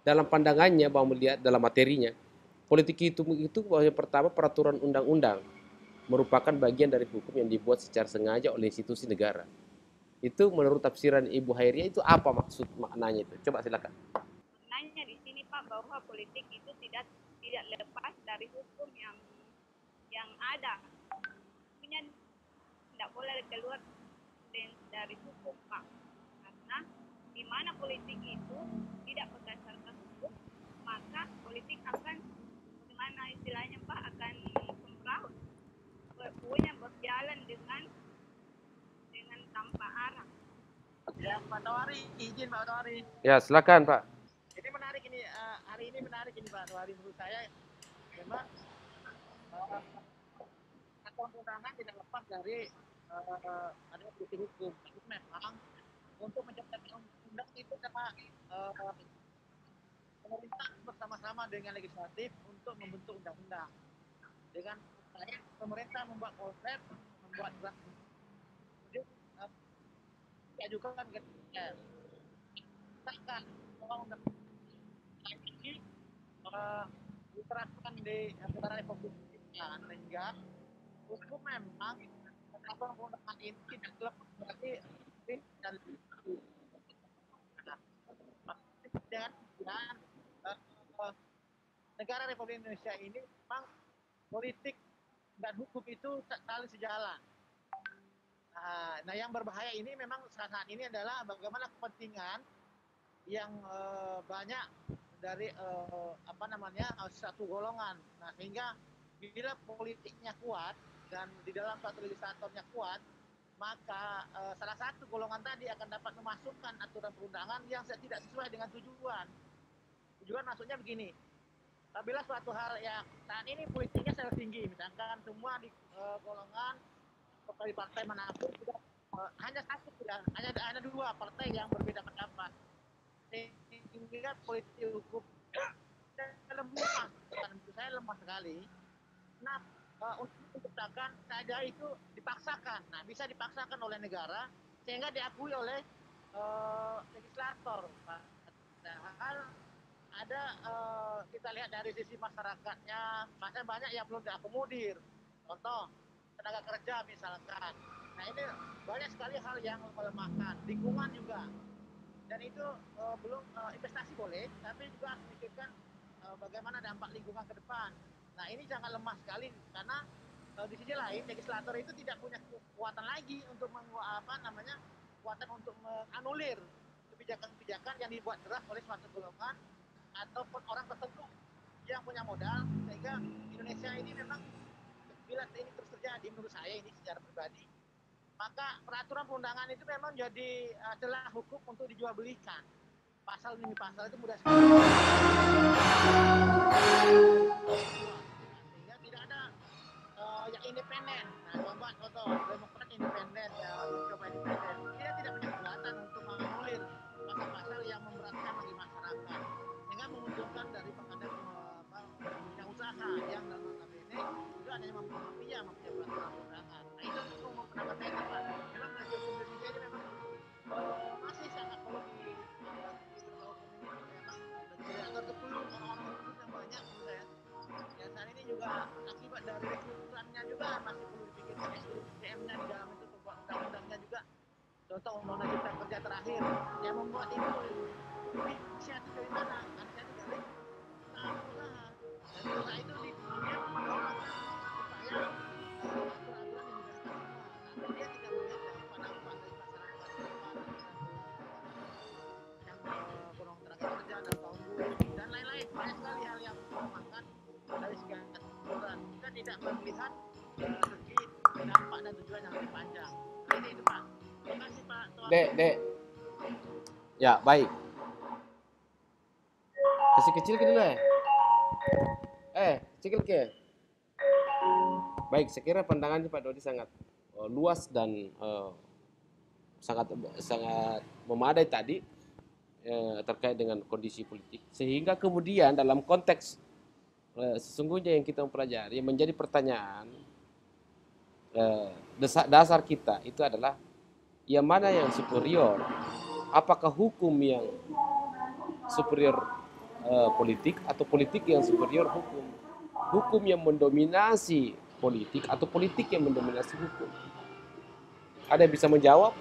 dalam pandangannya bahwa melihat dalam materinya, politik itu bahwa yang pertama peraturan undang-undang merupakan bagian dari hukum yang dibuat secara sengaja oleh institusi negara. Itu menurut tafsiran Ibu Hairiah itu apa maksud maknanya itu? Coba silakan. Maknanya di sini Pak bahwa politik itu tidak lepas dari hukum yang ada. Punya tidak boleh keluar dari hukum Pak. Karena di mana politik itu tidak berdasarkan hukum, maka politik akan bagaimana istilahnya Pak akan sembraut, punya berjalan dengan tanpa arah. Ya, Pak Tawari, izin Pak Tawari. Ya, silakan Pak. Ini menarik ini, hari ini menarik ini Pak Tawari. Menurut saya memang aturan perundangan tidak lepas dari ada bukti hukum. Tapi memang untuk menciptakan undang itu karena pemerintah bersama-sama dengan legislatif untuk membentuk undang-undang. Dengan saya pemerintah membuat konsep, membuat draft, kemudian diajukan ke DPR. Misalkan undang-undang ini diterapkan di negara Republik Indonesia sehingga hukum memang aturan perundangan ini tidak terlepas dari dan dengan negara Republik Indonesia ini memang politik dan hukum itu saling sejalan. Nah, yang berbahaya ini memang saat ini adalah bagaimana kepentingan yang banyak dari satu golongan. Nah, sehingga bila politiknya kuat dan di dalam satu legislatornya kuat, maka salah satu golongan tadi akan dapat memasukkan aturan perundangan yang tidak sesuai dengan tujuan. Tujuan maksudnya begini, apabila suatu hal yang saat ini politiknya sangat tinggi, misalkan semua di golongan di partai manapun sudah hanya satu, hanya dua partai yang berbeda pendapat, sehingga politik hukum lemah, menurut saya lemah sekali. Nah, untuk menciptakan saja itu dipaksakan. Nah, bisa dipaksakan oleh negara sehingga diakui oleh legislator. Padahal ada kita lihat dari sisi masyarakatnya, masih banyak yang belum diakomodir. Contoh tenaga kerja misalkan. Nah, ini banyak sekali hal yang melemahkan. Lingkungan juga. Dan itu belum investasi boleh, tapi juga harus memikirkan bagaimana dampak lingkungan ke depan. Nah, ini sangat lemah sekali karena di sisi lain legislator itu tidak punya kekuatan lagi untuk kekuatan untuk menganulir kebijakan-kebijakan yang dibuat draft oleh suatu golongan ataupun orang tertentu yang punya modal, sehingga Indonesia ini memang bila ini terus terjadi, menurut saya ini secara pribadi, maka peraturan perundangan itu memang jadi celah hukum untuk dijual belikan. Pasal demi pasal itu mudah sekali. Sehingga tidak ada yang independen. Nah, contoh Demokrat independen, coba independen. Dia tidak punya kekuatan untuk menganulir pasal-pasal yang memberatkan bagi masyarakat, sehingga menguntungkan dari pengadaan yang usaha yang dalam notabene itu adanya mafia peraturan perundangan. Nah, itu untuk pendapat saya Pak. Memang hasil Indonesia ini memang masih sangat perlu terpuruk orang-orang terpuruk yang banyak menurut saya. Dan saat ini juga akibat dari rekrutannya juga masih perlu dipikirkan SDM-nya di dalam itu, pembuat undang-undangnya juga. Contoh undang-undang cipta kerja terakhir yang membuat itu inisiatif dari mana? Inisiatif dari pengusaha. Dan pengusaha itu dia mendorong supaya aturan-aturan yang diberikan semua. Tapi dia tidak melihat dampak-dampak dari masyarakat ke depan yang golongan tenaga kerja dan kaum buruh dan lain-lain. Banyak sekali hal yang melemahkan dari segi aturan. Kita tidak melihat segi dampak dan tujuan yang lebih panjang. Nah, ini itu Pak. Terima kasih Pak. Dek. Ya, baik. Kasih kecil ke dulu ya. Kecil ke. Baik, saya kira pandangannya Pak Dodi sangat luas dan sangat memadai tadi terkait dengan kondisi politik, sehingga kemudian dalam konteks sesungguhnya yang kita mempelajari menjadi pertanyaan dasar kita itu adalah yang mana yang superior, apakah hukum yang superior politik atau politik yang superior hukum. Hukum yang mendominasi politik atau politik yang mendominasi hukum. Ada yang bisa menjawab?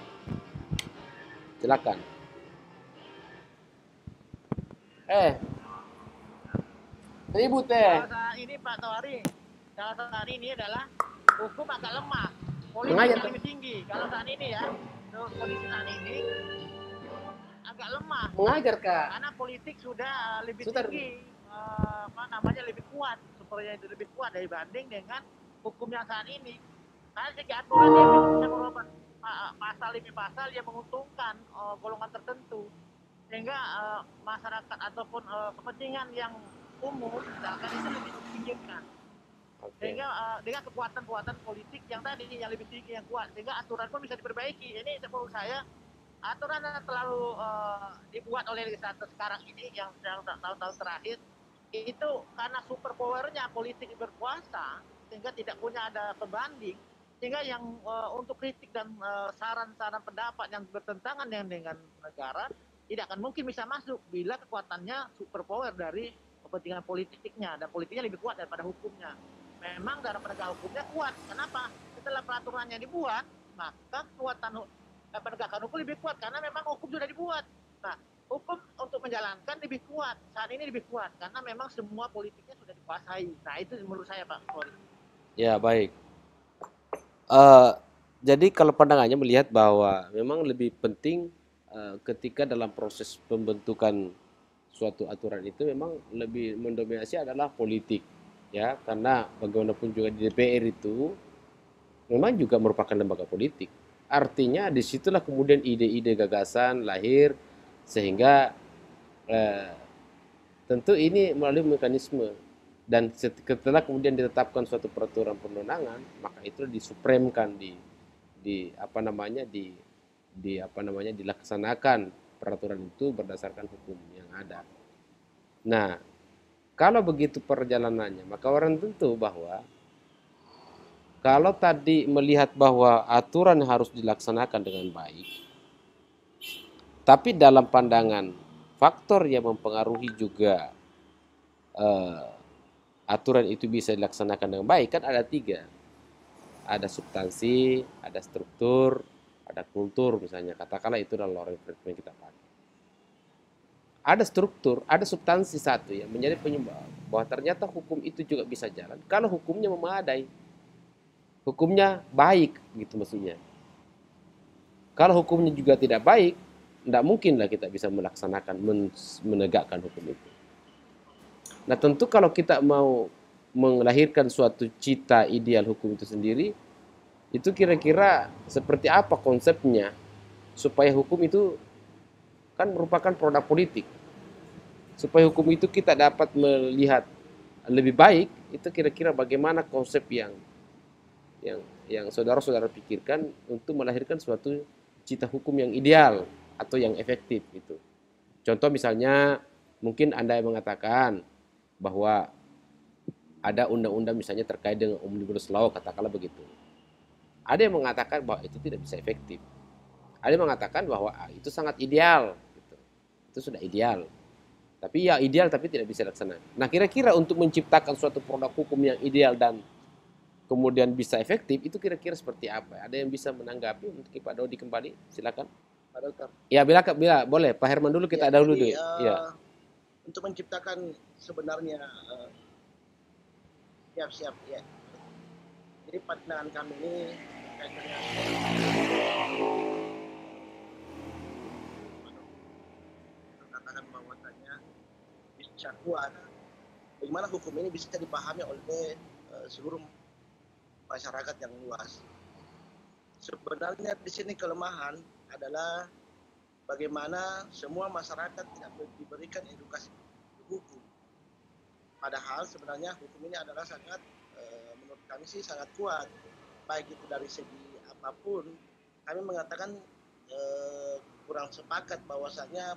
Silakan. Ribut Kalau saat ini Pak Tawari, kalau saat ini adalah hukum agak lemah, politik Mengajar, yang lebih tinggi. Kalau saat ini ya, kondisi saat ini agak lemah mengajar kak. karena politik sudah lebih Sudah. tinggi, apa namanya, lebih kuat, supaya itu lebih kuat dibanding dengan hukum yang saat ini. Karena segi aturan dia bisa merubah pasal demi pasal yang menguntungkan golongan tertentu, sehingga masyarakat ataupun kepentingan yang umum misalkan itu lebih dipinggirkan. Sehingga dengan kekuatan-kekuatan politik yang tadi yang lebih tinggi, yang kuat, sehingga aturan pun bisa diperbaiki. Ini menurut saya aturan yang terlalu dibuat oleh legislator sekarang ini yang sedang tahun-tahun terakhir itu karena super powernya politik berkuasa, sehingga tidak punya ada pembanding, sehingga yang untuk kritik dan saran-saran pendapat yang bertentangan dengan negara tidak akan mungkin bisa masuk bila kekuatannya super power dari kepentingan politiknya, dan politiknya lebih kuat daripada hukumnya. Memang dalam penegak hukumnya kuat. Kenapa? Setelah peraturannya dibuat, maka kekuatan penegakan hukum lebih kuat karena memang hukum sudah dibuat. Nah, hukum untuk menjalankan lebih kuat. Saat ini lebih kuat karena memang semua politiknya sudah dikuasai. Nah, itu menurut saya Pak Polri. Ya baik. Jadi kalau pandangannya melihat bahwa memang lebih penting ketika dalam proses pembentukan suatu aturan itu memang lebih mendominasi adalah politik, ya, karena bagaimanapun juga di DPR itu memang juga merupakan lembaga politik. Artinya disitulah kemudian ide-ide gagasan lahir, sehingga eh, tentu ini melalui mekanisme, dan setelah kemudian ditetapkan suatu peraturan perundangan, maka itu disupremkan di apa namanya di apa namanya dilaksanakan peraturan itu berdasarkan hukum yang ada. Nah, kalau begitu perjalanannya, maka orang tentu bahwa kalau tadi melihat bahwa aturan harus dilaksanakan dengan baik, tapi dalam pandangan faktor yang mempengaruhi juga eh, aturan itu bisa dilaksanakan dengan baik kan ada tiga. Ada substansi, ada struktur, ada kultur misalnya. Katakanlah itu dalam refleksi yang kita pakai. Ada struktur, ada substansi satu yang menjadi penyebab bahwa ternyata hukum itu juga bisa jalan kalau hukumnya memadai, hukumnya baik gitu maksudnya. Kalau hukumnya juga tidak baik, tidak mungkinlah kita bisa melaksanakan, menegakkan hukum itu. Nah tentu kalau kita mau melahirkan suatu cita ideal hukum itu sendiri, itu kira-kira seperti apa konsepnya supaya hukum itu kan merupakan produk politik. Supaya hukum itu kita dapat melihat lebih baik, itu kira-kira bagaimana konsep yang yang saudara-saudara pikirkan untuk melahirkan suatu cita hukum yang ideal atau yang efektif gitu. Contoh misalnya mungkin Anda yang mengatakan bahwa ada undang-undang misalnya terkait dengan Omnibus Law, katakanlah begitu. Ada yang mengatakan bahwa itu tidak bisa efektif. Ada yang mengatakan bahwa itu sangat ideal gitu. Itu sudah ideal. Tapi ya ideal tapi tidak bisa dilaksanakan. Nah, kira-kira untuk menciptakan suatu produk hukum yang ideal dan kemudian bisa efektif, itu kira-kira seperti apa? Ada yang bisa menanggapi untuk Pak Dodi kembali? Silakan. Pak Dokter. Ya, bila boleh. Pak Herman dulu, kita dahulu dulu. Ya. Untuk menciptakan sebenarnya siap-siap ya. Jadi pandangan kami ini kaitannya katakan bahwasanya bisa kuat. Bagaimana hukum ini bisa dipahami oleh seluruh masyarakat yang luas. Sebenarnya di sini kelemahan adalah bagaimana semua masyarakat tidak diberikan edukasi hukum. Padahal sebenarnya hukum ini adalah sangat, menurut kami sih sangat kuat. Baik itu dari segi apapun, kami mengatakan kurang sepakat bahwasanya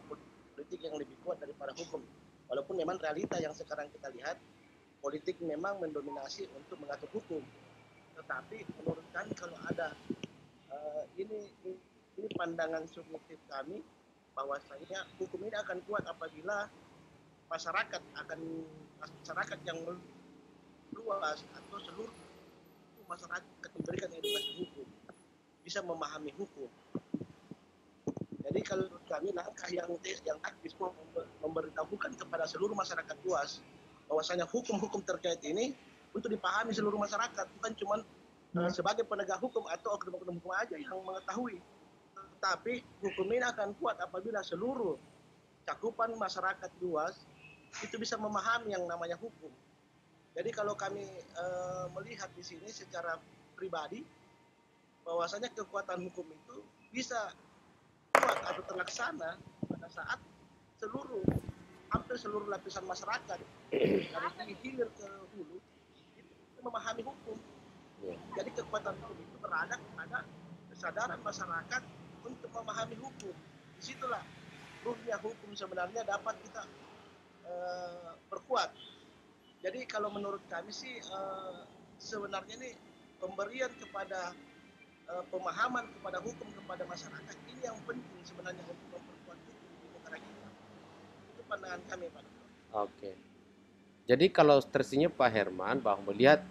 politik yang lebih kuat daripada hukum. Walaupun memang realita yang sekarang kita lihat, politik memang mendominasi untuk mengatur hukum. Tetapi menurut kami kalau ada ini pandangan subjektif kami bahwasanya hukum ini akan kuat apabila masyarakat yang luas atau seluruh masyarakat diberikan edukasi hukum, bisa memahami hukum. Jadi kalau menurut kami langkah yang aktif memberitahukan kepada seluruh masyarakat luas bahwasanya hukum-hukum terkait ini untuk dipahami seluruh masyarakat, bukan cuma sebagai penegak hukum atau oknum-oknum hukum aja yang mengetahui. Tetapi hukum ini akan kuat apabila seluruh cakupan masyarakat luas itu bisa memahami yang namanya hukum. Jadi kalau kami melihat di sini secara pribadi bahwasanya kekuatan hukum itu bisa kuat atau terlaksana pada saat hampir seluruh lapisan masyarakat dari hilir ke hulu itu memahami hukum. Jadi kekuatan hukum itu berada pada kesadaran masyarakat untuk memahami hukum. Disitulah ruhnya hukum sebenarnya dapat kita perkuat. Jadi kalau menurut kami sih sebenarnya ini pemberian kepada pemahaman kepada hukum kepada masyarakat ini yang penting sebenarnya untuk memperkuat hukum di negara kita. Itu pandangan kami, Pak. Oke. Jadi kalau tersinya Pak Herman bahwa melihat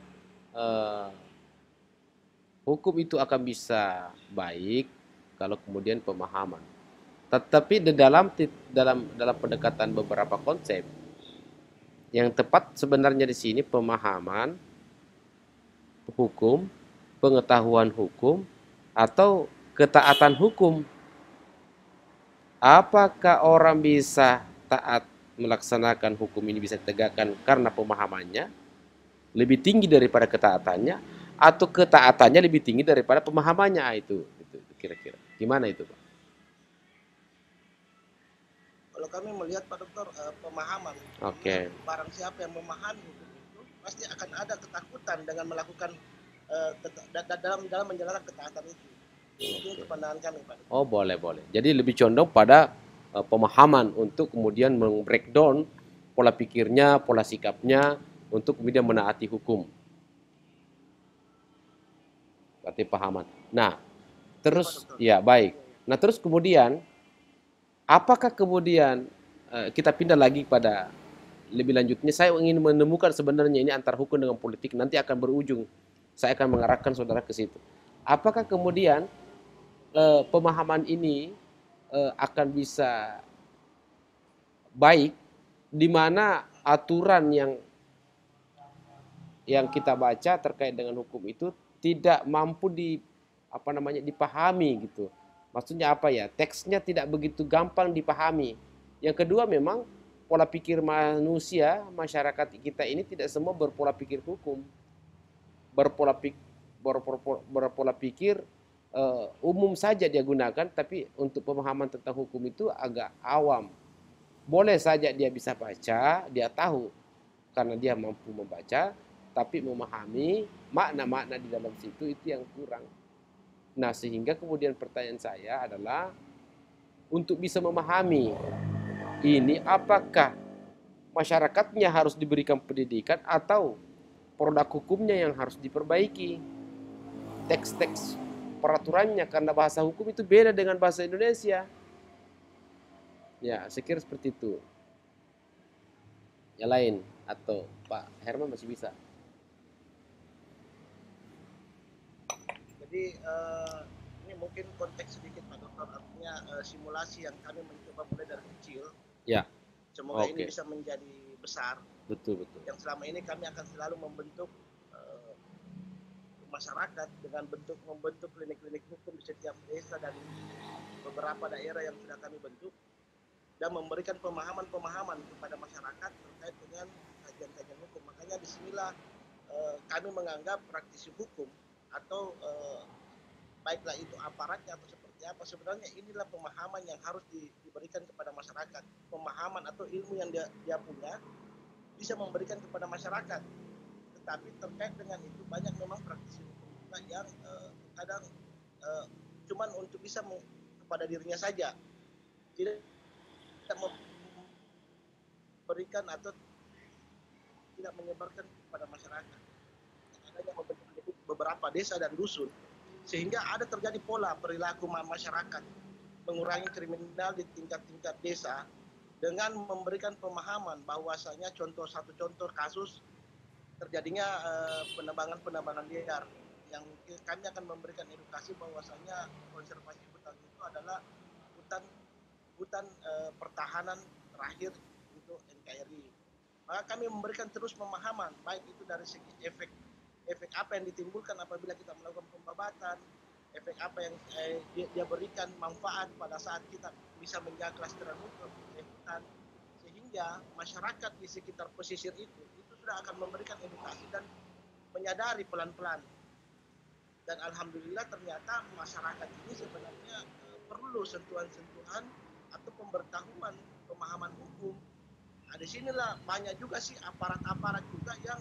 hukum itu akan bisa baik kalau kemudian pemahaman. Tetapi di dalam pendekatan beberapa konsep yang tepat sebenarnya di sini pemahaman hukum, pengetahuan hukum, atau ketaatan hukum. Apakah orang bisa taat melaksanakan hukum ini bisa ditegakkan karena pemahamannya lebih tinggi daripada ketaatannya, atau ketaatannya lebih tinggi daripada pemahamannya? Itu kira-kira. Gimana itu, Pak? Kalau kami melihat, Pak Dokter, pemahaman. Oke. Barang siapa yang memahami hukum itu pasti akan ada ketakutan dengan melakukan dalam menjalankan ketaatan itu. Itu pandangan kami, Pak. Oh, boleh. Jadi lebih condong pada pemahaman untuk kemudian meng-breakdown pola pikirnya, pola sikapnya untuk kemudian menaati hukum. Berarti pahaman. Nah, terus ya baik. Nah, terus kemudian apakah kemudian kita pindah lagi pada lebih lanjutnya, saya ingin menemukan sebenarnya ini antara hukum dengan politik nanti akan berujung. Saya akan mengarahkan saudara ke situ. Apakah kemudian pemahaman ini akan bisa baik di mana aturan yang kita baca terkait dengan hukum itu tidak mampu dipahami gitu. Maksudnya apa ya? Teksnya tidak begitu gampang dipahami. Yang kedua memang pola pikir manusia, masyarakat kita ini tidak semua berpola pikir hukum. Berpola pikir umum saja dia gunakan, tapi untuk pemahaman tentang hukum itu agak awam. Boleh saja dia bisa baca, dia tahu karena dia mampu membaca, tapi memahami makna-makna di dalam situ itu yang kurang. Nah, sehingga kemudian pertanyaan saya adalah untuk bisa memahami ini, apakah masyarakatnya harus diberikan pendidikan atau produk hukumnya yang harus diperbaiki, teks-teks peraturannya, karena bahasa hukum itu beda dengan bahasa Indonesia. Ya, saya kira seperti itu. Yang lain atau Pak Herman masih bisa. Jadi ini mungkin konteks sedikit, Pak Dokter, artinya simulasi yang kami mencoba mulai dari kecil. Ya. Semoga ini bisa menjadi besar. Betul. Yang selama ini kami akan selalu membentuk masyarakat dengan membentuk klinik-klinik hukum di setiap desa dan beberapa daerah yang sudah kami bentuk, dan memberikan pemahaman kepada masyarakat terkait dengan kajian-kajian hukum. Makanya disinilah kami menganggap praktisi hukum atau baiklah itu aparatnya atau seperti apa, sebenarnya inilah pemahaman yang harus diberikan kepada masyarakat. Pemahaman atau ilmu yang dia punya bisa memberikan kepada masyarakat. Tetapi terkait dengan itu banyak memang praktisi hukum juga yang kadang cuman untuk bisa kepada dirinya saja, tidak memberikan atau tidak menyebarkan kepada masyarakat. Adanya membentuk beberapa desa dan dusun, sehingga ada terjadi pola perilaku masyarakat mengurangi kriminal di tingkat-tingkat desa dengan memberikan pemahaman bahwasanya satu contoh kasus terjadinya penebangan liar, yang kami akan memberikan edukasi bahwasanya konservasi hutan itu adalah hutan pertahanan terakhir untuk NKRI. Maka kami memberikan terus pemahaman, baik itu dari segi efek apa yang ditimbulkan apabila kita melakukan pembabatan, efek apa yang dia berikan manfaat pada saat kita bisa menjaga kelestarian hutan, sehingga masyarakat di sekitar pesisir itu sudah akan memberikan edukasi dan menyadari pelan-pelan. Dan alhamdulillah ternyata masyarakat ini sebenarnya perlu sentuhan-sentuhan atau pemberitahuan pemahaman hukum. Nah, disinilah banyak juga sih aparat-aparat juga yang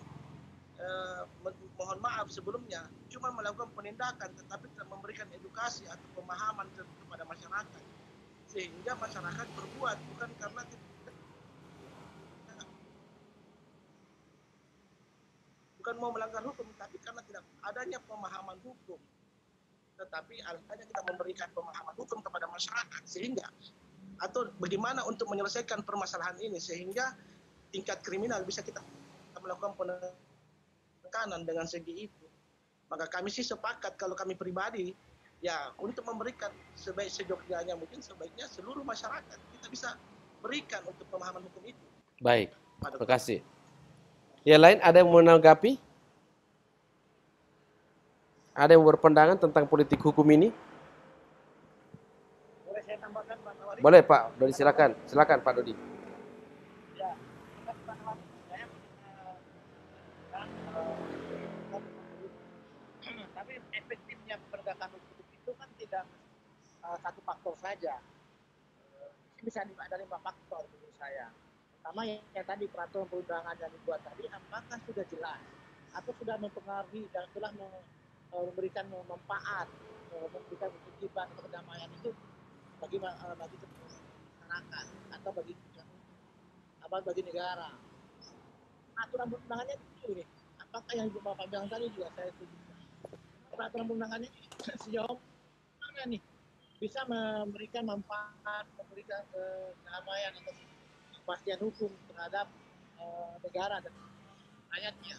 mohon maaf sebelumnya cuma melakukan penindakan tetapi tidak memberikan edukasi atau pemahaman kepada masyarakat, sehingga masyarakat berbuat bukan karena bukan mau melanggar hukum, tapi karena tidak adanya pemahaman hukum. Tetapi hanya kita memberikan pemahaman hukum kepada masyarakat, sehingga atau bagaimana untuk menyelesaikan permasalahan ini sehingga tingkat kriminal bisa kita melakukan penekanan dengan segi itu. Maka kami sih sepakat, kalau kami pribadi ya untuk memberikan sejogjanya mungkin sebaiknya seluruh masyarakat kita bisa berikan untuk pemahaman hukum itu. Baik, terima kasih. Yang lain ada yang menanggapi? Ada yang berpandangan tentang politik hukum ini? Boleh saya tambahkan, Pak Nawari? Boleh Pak Dodi, silakan. Silakan Pak Dodi. Ya, Pak Nawari, saya tapi efektifnya penegakan hukum itu kan tidak satu faktor saja. Bisa ada 5 faktor menurut saya. Pertama yang tadi peraturan perundangan yang dibuat tadi, apakah sudah jelas atau sudah mempengaruhi dan telah memberikan manfaat, memberikan ketertiban atau kedamaian itu bagi masyarakat atau bagi negara. Aturan perundangannya itu nih, apakah yang Bapak bilang tadi juga saya setuju. Peraturan perundangannya sejauh mana nih bisa memberikan manfaat, memberikan kedamaian atau kepastian hukum terhadap negara dan rakyatnya.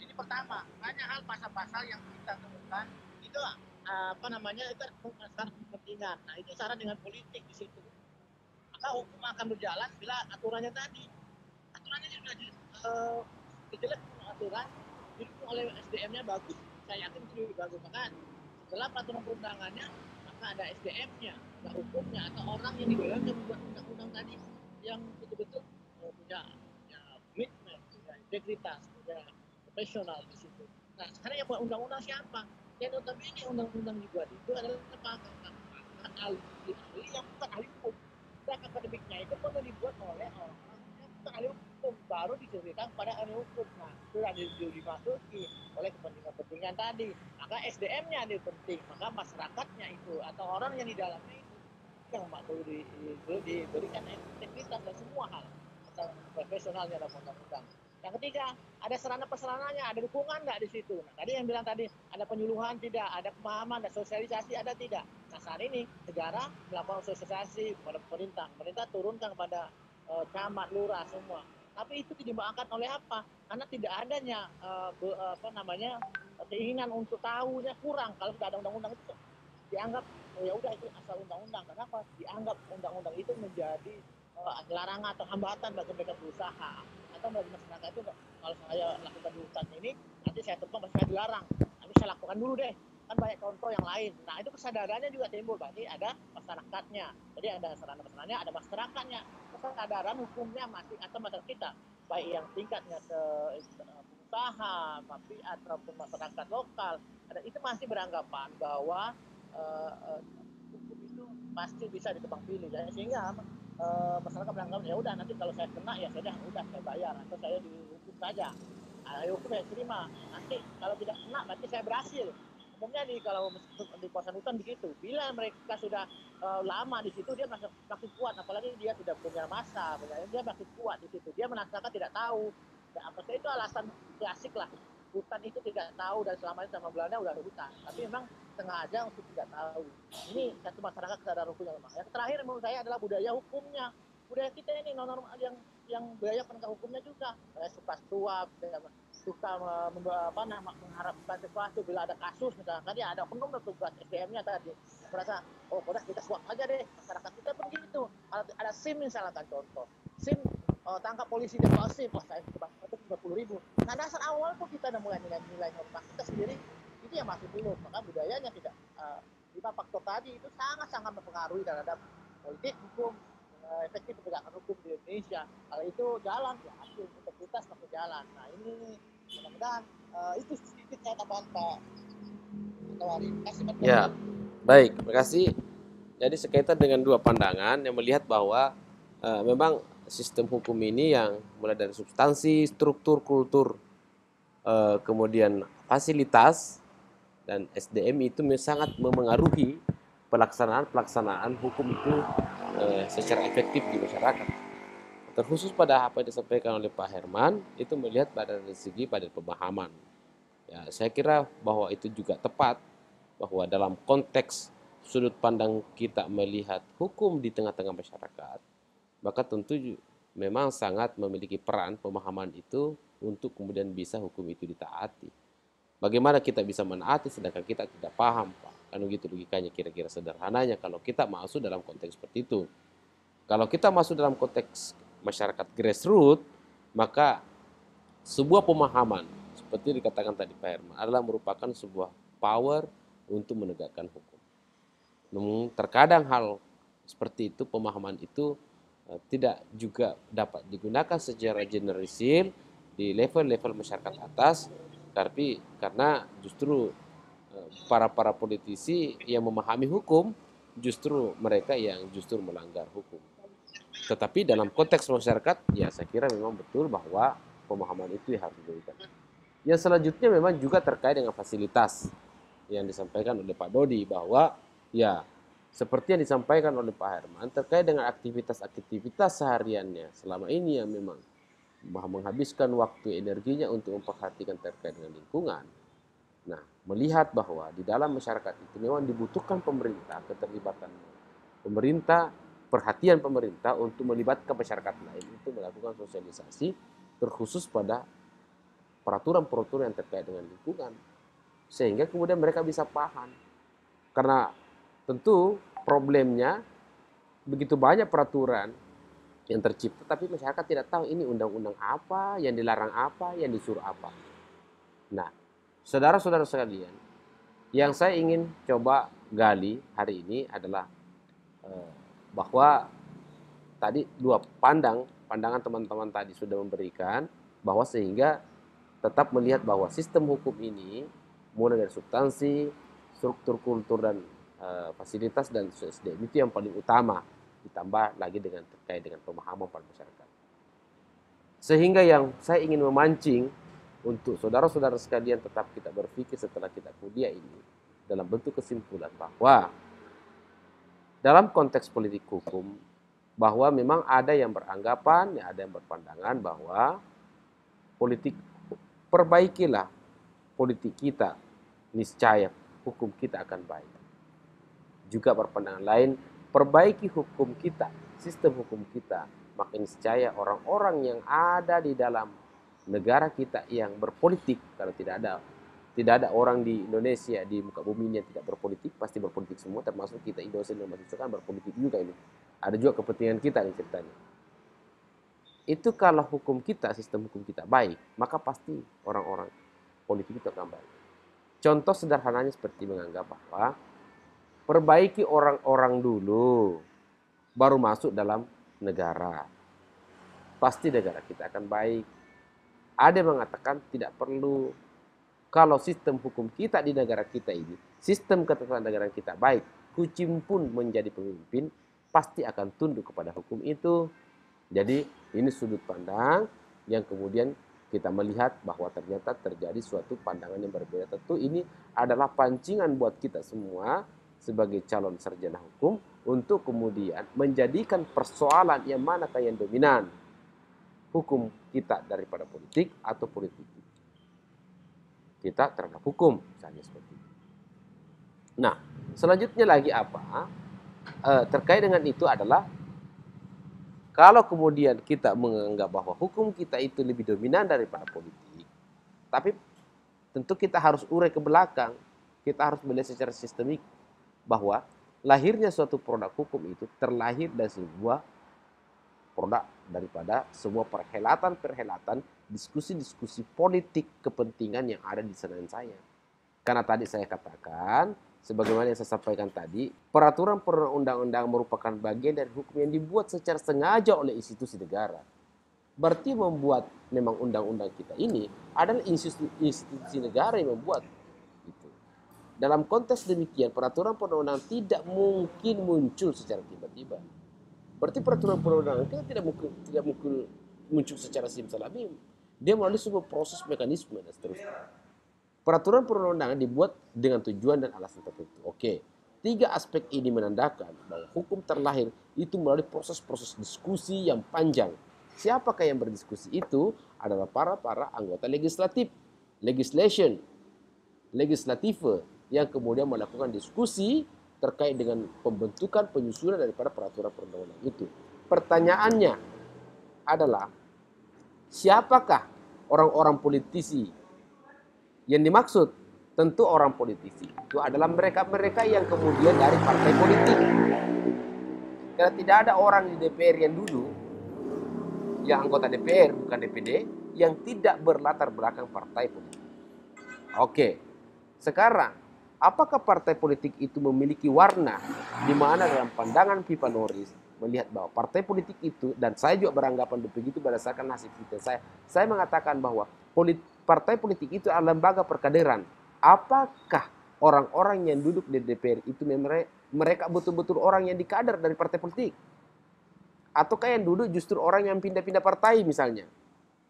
Ini pertama, banyak hal pasal-pasal yang kita temukan itu itu masalah kepentingan. Nah, itu syarat dengan politik di situ. Maka hukum akan berjalan bila aturannya sudah dijelek aturan didukung oleh SDM-nya bagus. Saya yakin itu lebih bagus. Maka setelah peraturan perundangannya maka ada SDM-nya, ada hukumnya atau orang yang di dalam yang membuat undang-undang tadi yang betul-betul punya komitmen, punya integritas, punya profesional di situ. Nah, sekarang yang buat undang-undang siapa? Yang notabene undang-undang dibuat itu adalah ahli yang bukan ahli hukum. Dan akademiknya itu pun dibuat oleh orang-orang yang bukan ahli hukum, baru diceritakan kepada ahli hukum. Nah, itu yang dimasuki oleh kepentingan tadi. Maka SDM-nya itu penting, maka masyarakatnya itu atau orang yang di dalamnya itu yang perlu diberikan integritas dan semua hal atau profesionalnya dalam undang-undang. Yang ketiga, ada sarana-prasarananya, ada dukungan nggak di situ? Nah, tadi yang bilang tadi, ada penyuluhan tidak, ada pemahaman, ada sosialisasi, ada tidak? Nah, saat ini negara melakukan sosialisasi kepada pemerintah. Pemerintah turunkan kepada camat, lurah, semua. Tapi itu dimakan oleh apa? Karena tidak adanya keinginan untuk tahunya kurang. Kalau sudah ada undang-undang itu dianggap ya udah itu asal undang-undang. Kenapa? Dianggap undang-undang itu menjadi larangan atau hambatan bagi mereka berusaha. Atau bagi masyarakat itu kalau saya lakukan di hutan ini nanti saya tebang pasti saya dilarang, tapi saya lakukan dulu deh, kan banyak contoh yang lain. Nah itu kesadarannya juga timbul, berarti ada masyarakatnya, jadi ada sarana-prasarananya, ada masyarakatnya, kesadaran hukumnya masih atau masyarakat kita, baik yang tingkatnya ke pengusaha tapi ataupun masyarakat lokal, ada itu masih beranggapan bahwa hukum itu pasti bisa ditebang pilih, ya, sehingga masyarakat beranggap ya udah nanti kalau saya kena ya sudah saya bayar atau saya dihukum saja. Hukum saya terima. Nanti kalau tidak kena berarti saya berhasil. Umumnya kalau di kawasan hutan begitu. Bila mereka sudah lama di situ dia makin kuat, apalagi dia sudah punya masa, dia makin kuat di situ. Dia merasakan tidak tahu. Ya, apa itu alasan klasik lah. Hutan itu tidak tahu dan selama ini sama Belanda udah ada hutan. Tapi memang sengaja untuk tidak tahu. Ini satu masyarakat kesadaran hukumnya memang. Yang terakhir menurut saya adalah budaya hukumnya. budaya kita ini normal yang budaya penegak hukumnya juga suka suap, suka mengharapkan sesuatu bila ada kasus misalkan dia ada oknum tugas SDM-nya tadi merasa oh udah kita suap aja deh, masyarakat kita pun gitu. Ada SIM misalkan contoh SIM, tangkap polisi dia bawa SIM, saya coba 30.000. Nah dasar awal tuh kita udah mulai nilai norma kita sendiri itu yang masih belum, maka budayanya tidak 5 faktor tadi itu sangat-sangat mempengaruhi terhadap politik hukum, efektif penegakan hukum di Indonesia. Kalau itu jalan ya hasil integritas masuk jalan. Nah ini mudah-mudahan itu sedikit saya tambahan Pak Tawari. Ya, baik, terima kasih. Jadi sekaitan dengan dua pandangan yang melihat bahwa memang sistem hukum ini yang mulai dari substansi, struktur, kultur, kemudian fasilitas dan SDM itu sangat memengaruhi pelaksanaan hukum itu secara efektif di masyarakat. Terkhusus pada apa yang disampaikan oleh Pak Herman itu melihat pada segi pada pemahaman. Ya, saya kira bahwa itu juga tepat bahwa dalam konteks sudut pandang kita melihat hukum di tengah-tengah masyarakat, maka tentu memang sangat memiliki peran pemahaman itu untuk kemudian bisa hukum itu ditaati. Bagaimana kita bisa menaati sedangkan kita tidak paham, Pak? Kan begitu logikanya kira-kira sederhananya kalau kita masuk dalam konteks seperti itu. Kalau kita masuk dalam konteks masyarakat grassroots, maka sebuah pemahaman seperti dikatakan tadi Pak Herman adalah merupakan sebuah power untuk menegakkan hukum. Namun terkadang hal seperti itu, pemahaman itu tidak juga dapat digunakan secara generalisir di level-level masyarakat atas, tapi karena justru para politisi yang memahami hukum justru mereka yang justru melanggar hukum. Tetapi dalam konteks masyarakat, ya saya kira memang betul bahwa pemahaman itu harus diberikan. Yang selanjutnya memang juga terkait dengan fasilitas yang disampaikan oleh Pak Dodi bahwa ya seperti yang disampaikan oleh Pak Herman terkait dengan aktivitas sehariannya selama ini yang memang menghabiskan waktu energinya untuk memperhatikan terkait dengan lingkungan. Nah, melihat bahwa di dalam masyarakat itu memang dibutuhkan pemerintah, keterlibatan pemerintah, perhatian pemerintah untuk melibatkan masyarakat lain untuk melakukan sosialisasi terkhusus pada peraturan-peraturan yang terkait dengan lingkungan. Sehingga kemudian mereka bisa paham. Karena tentu problemnya begitu banyak peraturan yang tercipta, tapi masyarakat tidak tahu ini undang-undang apa, yang dilarang apa, yang disuruh apa. Nah, saudara-saudara sekalian, yang saya ingin coba gali hari ini adalah bahwa tadi dua pandangan teman-teman tadi sudah memberikan bahwa sehingga tetap melihat bahwa sistem hukum ini mulai dari substansi, struktur kultur dan fasilitas dan SDM itu yang paling utama, ditambah lagi dengan terkait dengan pemahaman pada masyarakat. Sehingga yang saya ingin memancing untuk saudara-saudara sekalian tetap kita berpikir setelah kita kuliah ini dalam bentuk kesimpulan bahwa dalam konteks politik hukum bahwa memang ada yang beranggapan, ada yang berpandangan bahwa perbaikilah politik kita, niscaya hukum kita akan baik. Juga berpandangan lain, perbaiki hukum kita, sistem hukum kita, maka niscaya orang-orang yang ada di dalam negara kita yang berpolitik, karena tidak ada orang di Indonesia di muka bumi ini yang tidak berpolitik, pasti berpolitik semua, termasuk kita Indonesia yang mahasiswa kan berpolitik juga ini. Ada juga kepentingan kita nih ceritanya. Itu kalau hukum kita, sistem hukum kita baik, maka pasti orang-orang politik itu akan baik. Contoh sederhananya seperti menganggap bahwa perbaiki orang-orang dulu, baru masuk dalam negara. Pasti negara kita akan baik. Ada yang mengatakan tidak perlu. Kalau sistem hukum kita di negara kita ini, sistem ketatanegaraan kita baik, kucing pun menjadi pemimpin, pasti akan tunduk kepada hukum itu. Jadi ini sudut pandang yang kemudian kita melihat bahwa ternyata terjadi suatu pandangan yang berbeda. Tentu ini adalah pancingan buat kita semua sebagai calon sarjana hukum untuk kemudian menjadikan persoalan yang manakah yang dominan, hukum kita daripada politik atau politik kita terhadap hukum, misalnya seperti itu. Nah, selanjutnya lagi apa? Terkait dengan itu adalah kalau kemudian kita menganggap bahwa hukum kita itu lebih dominan daripada politik, tapi tentu kita harus urai ke belakang, kita harus melihat secara sistemik bahwa lahirnya suatu produk hukum itu terlahir dari sebuah produk daripada sebuah perhelatan-perhelatan, diskusi-diskusi politik kepentingan yang ada di Senayan saya. Karena tadi saya katakan, sebagaimana yang saya sampaikan tadi, peraturan perundang-undang merupakan bagian dari hukum yang dibuat secara sengaja oleh institusi negara. Berarti membuat memang undang-undang kita ini adalah institusi negara yang membuat. Gitu. Dalam konteks demikian, peraturan perundang-undang tidak mungkin muncul secara tiba-tiba. Berarti peraturan perundang-undangan kita tidak mungkin muncul secara simsalabim. Dia melalui sebuah proses mekanisme dan seterusnya. Peraturan perundang-undangan dibuat dengan tujuan dan alasan tertentu. Oke, 3 aspek ini menandakan bahwa hukum terlahir itu melalui proses-proses diskusi yang panjang. Siapakah yang berdiskusi itu? Adalah para anggota legislatif, legislative, yang kemudian melakukan diskusi terkait dengan pembentukan penyusunan daripada peraturan perundang-undangan itu. Pertanyaannya adalah, siapakah orang-orang politisi yang dimaksud? Tentu orang politisi itu adalah mereka-mereka yang kemudian dari partai politik. Karena tidak ada orang di DPR yang dulu, yang anggota DPR bukan DPD, yang tidak berlatar belakang partai politik. Oke, sekarang apakah partai politik itu memiliki warna di mana dalam pandangan Pipa Norris melihat bahwa partai politik itu, dan saya juga beranggapan begitu berdasarkan hasil kita saya mengatakan bahwa partai politik itu adalah lembaga perkaderan. Apakah orang-orang yang duduk di DPR itu mereka betul-betul orang yang dikader dari partai politik? Ataukah yang duduk justru orang yang pindah-pindah partai misalnya?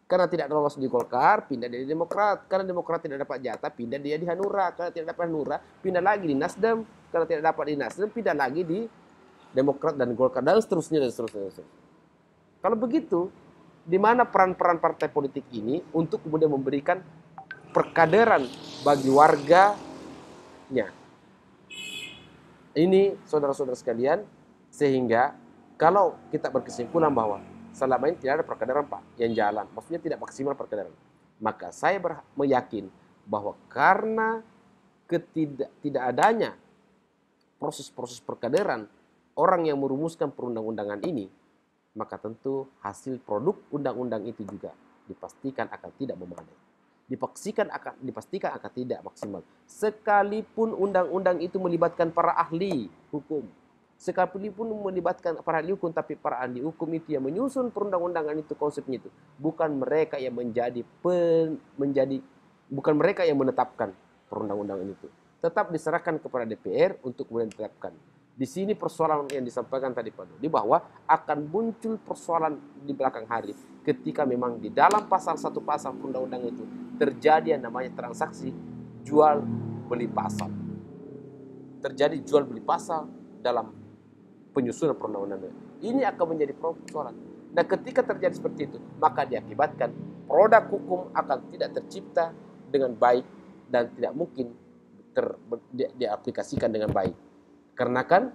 Karena tidak lolos di Golkar, pindah di Demokrat. Karena Demokrat tidak dapat jatah, pindah dia di Hanura. Karena tidak dapat Hanura, pindah lagi di Nasdem. Karena tidak dapat di Nasdem, pindah lagi di Demokrat dan Golkar, dan seterusnya, dan seterusnya. Kalau begitu, di mana peran-peran partai politik ini untuk kemudian memberikan perkaderan bagi warganya? Ini saudara-saudara sekalian, sehingga kalau kita berkesimpulan bahwa selama ini tidak ada perkaderan Pak yang jalan, maksudnya tidak maksimal perkaderan, maka saya meyakin bahwa karena tidak adanya proses-proses perkaderan orang yang merumuskan perundang-undangan ini, maka tentu hasil produk undang-undang itu juga dipastikan akan tidak memadai. Dipastikan akan tidak maksimal. Sekalipun undang-undang itu melibatkan para ahli hukum, sekalipun melibatkan para ahli hukum, tapi para ahli hukum itu yang menyusun perundang-undangan itu, konsepnya itu bukan mereka yang bukan mereka yang menetapkan perundang-undangan itu. Tetap diserahkan kepada DPR untuk kemudian ditetapkan. Di sini persoalan yang disampaikan tadi Pak Dodi, bahwa akan muncul persoalan di belakang hari ketika memang di dalam satu pasal perundang-undangan itu terjadi yang namanya transaksi jual beli pasal. Terjadi jual beli pasal dalam penyusunan perundang-undangan. Ini akan menjadi persoalan. Dan ketika terjadi seperti itu, maka diakibatkan produk hukum akan tidak tercipta dengan baik dan tidak mungkin diaplikasikan dengan baik. Karena kan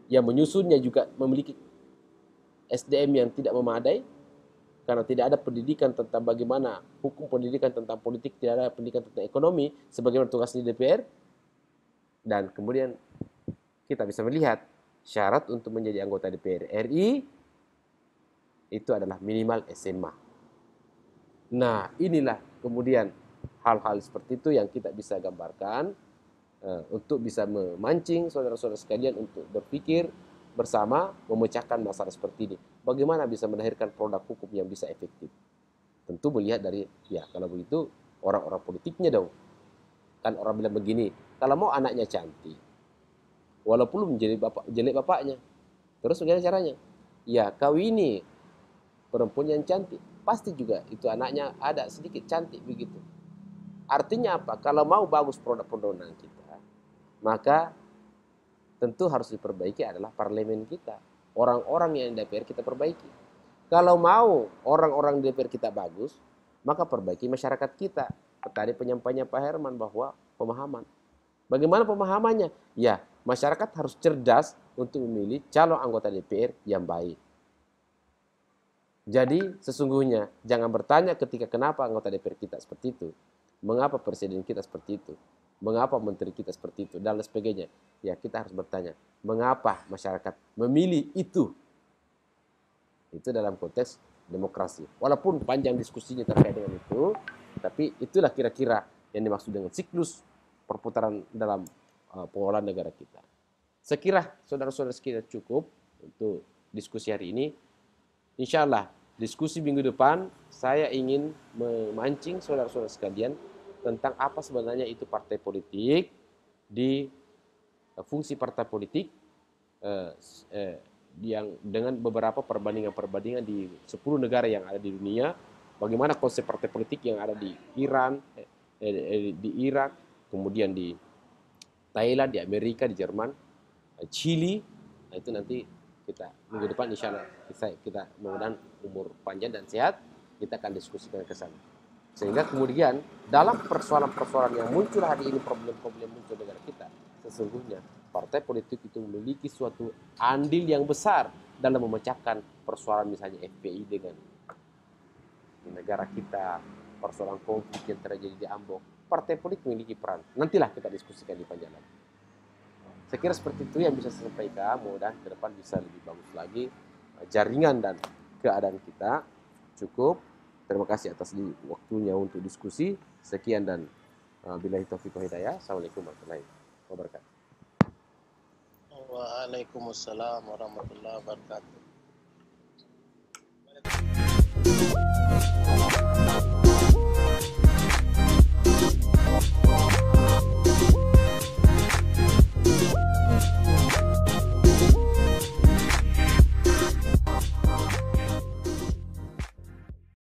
yang menyusunnya juga memiliki SDM yang tidak memadai, karena tidak ada pendidikan tentang bagaimana hukum, pendidikan tentang politik, tidak ada pendidikan tentang ekonomi sebagaimana tugas di DPR. Dan kemudian kita bisa melihat syarat untuk menjadi anggota DPR RI itu adalah minimal SMA. Nah, inilah kemudian hal-hal seperti itu yang kita bisa gambarkan untuk bisa memancing saudara-saudara sekalian untuk berpikir bersama, memecahkan masalah seperti ini. Bagaimana bisa melahirkan produk hukum yang bisa efektif? Tentu melihat dari, ya kalau begitu orang-orang politiknya dong. Kan orang bilang begini, kalau mau anaknya cantik, walaupun menjadi jelek bapaknya, terus bagaimana caranya? Ya kawini perempuan yang cantik, pasti juga itu anaknya ada sedikit cantik begitu. Artinya apa? Kalau mau bagus produk perundang-undangan kita, maka tentu harus diperbaiki adalah parlemen kita. Orang-orang yang di DPR kita perbaiki. Kalau mau orang-orang di DPR kita bagus, maka perbaiki masyarakat kita. Tadi penyampainya Pak Herman bahwa pemahaman. Bagaimana pemahamannya? Ya, masyarakat harus cerdas untuk memilih calon anggota DPR yang baik. Jadi sesungguhnya jangan bertanya ketika kenapa anggota DPR kita seperti itu, mengapa presiden kita seperti itu, mengapa menteri kita seperti itu, dan lain sebagainya. Ya kita harus bertanya, mengapa masyarakat memilih itu? Itu dalam konteks demokrasi. Walaupun panjang diskusinya terkait dengan itu, tapi itulah kira-kira yang dimaksud dengan siklus perputaran dalam pengelolaan negara kita. Sekira saudara-saudara sekalian cukup untuk diskusi hari ini. Insya Allah diskusi minggu depan saya ingin memancing saudara-saudara sekalian tentang apa sebenarnya itu partai politik, di fungsi partai politik yang dengan beberapa perbandingan-perbandingan di 10 negara yang ada di dunia, bagaimana konsep partai politik yang ada di Iran, di Irak, kemudian di Thailand, di Amerika, di Jerman, Chili. Nah, itu nanti kita minggu depan insya Allah kita mudah-mudahan umur panjang dan sehat, kita akan diskusikan ke sana. Sehingga kemudian dalam persoalan-persoalan yang muncul hari ini, problem-problem muncul negara kita, sesungguhnya partai politik itu memiliki suatu andil yang besar dalam memecahkan persoalan misalnya FPI dengan negara kita, persoalan konflik yang terjadi di Ambon. Partai politik memiliki peran. Nantilah kita diskusikan di panjang lagi. Saya kira seperti itu yang bisa saya sampaikan. Mudah-mudahan ke depan bisa lebih bagus lagi jaringan dan keadaan kita. Cukup. Terima kasih atas waktunya untuk diskusi. Sekian dan billahi taufiq wal hidayah. Assalamualaikum warahmatullahi wabarakatuh. Waalaikumsalam warahmatullahi wabarakatuh.